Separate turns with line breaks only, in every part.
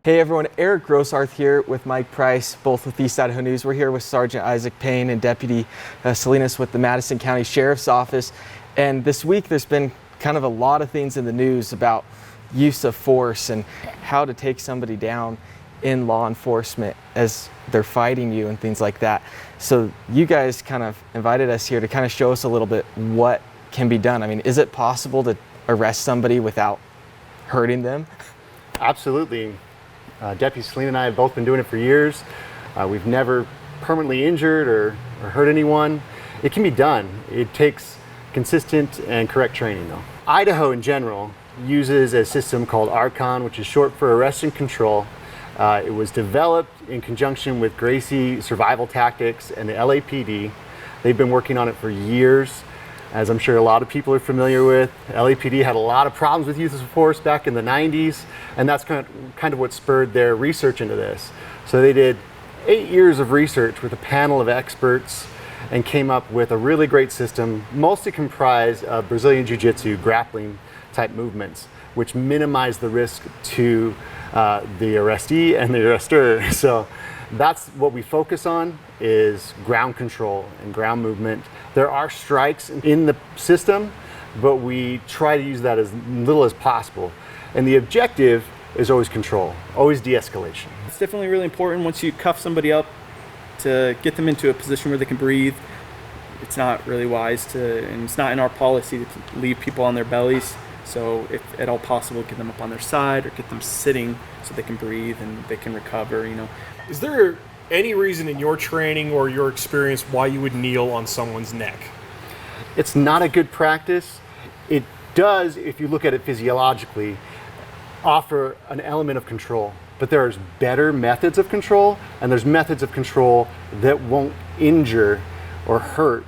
Hey everyone, Eric Grossarth here with Mike Price, both with East Idaho News. We're here with Sergeant Isaac Payne and Deputy Salinas with the Madison County Sheriff's Office. And this week there's been kind of a lot of things in the news about use of force and how to take somebody down in law enforcement as they're fighting you and things like that. So you guys kind of invited us here to kind of show us a little bit what can be done. I mean, is it possible to arrest somebody without hurting them?
Absolutely. Deputy Salinas and I have both been doing it for years. We've never permanently injured or hurt anyone. It can be done. It takes consistent and correct training though. Idaho in general uses a system called Arcon, which is short for Arrest and Control. It was developed in conjunction with Gracie Survival Tactics and the LAPD. They've been working on it for years. As I'm sure a lot of people are familiar with, LAPD had a lot of problems with use of force back in the 90s, and that's kind of what spurred their research into this. So they did 8 years of research with a panel of experts and came up with a really great system, mostly comprised of Brazilian Jiu-Jitsu grappling type movements, which minimize the risk to the arrestee and the arrestor. So that's what we focus on, is ground control and ground movement. There are strikes in the system, but we try to use that as little as possible. And the objective is always control, always de-escalation.
It's definitely really important once you cuff somebody up to get them into a position where they can breathe. It's not really wise to, and it's not in our policy to leave people on their bellies. So if at all possible, get them up on their side or get them sitting so they can breathe and they can recover, you know.
Is there any reason in your training or your experience why you would kneel on someone's neck?
It's not a good practice. It does, if you look at it physiologically, offer an element of control. But there's better methods of control, and there's methods of control that won't injure or hurt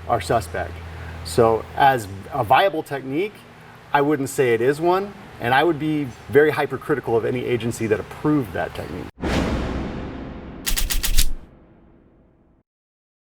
our suspect. So as a viable technique, I wouldn't say it is one, and I would be very hypercritical of any agency that approved that technique.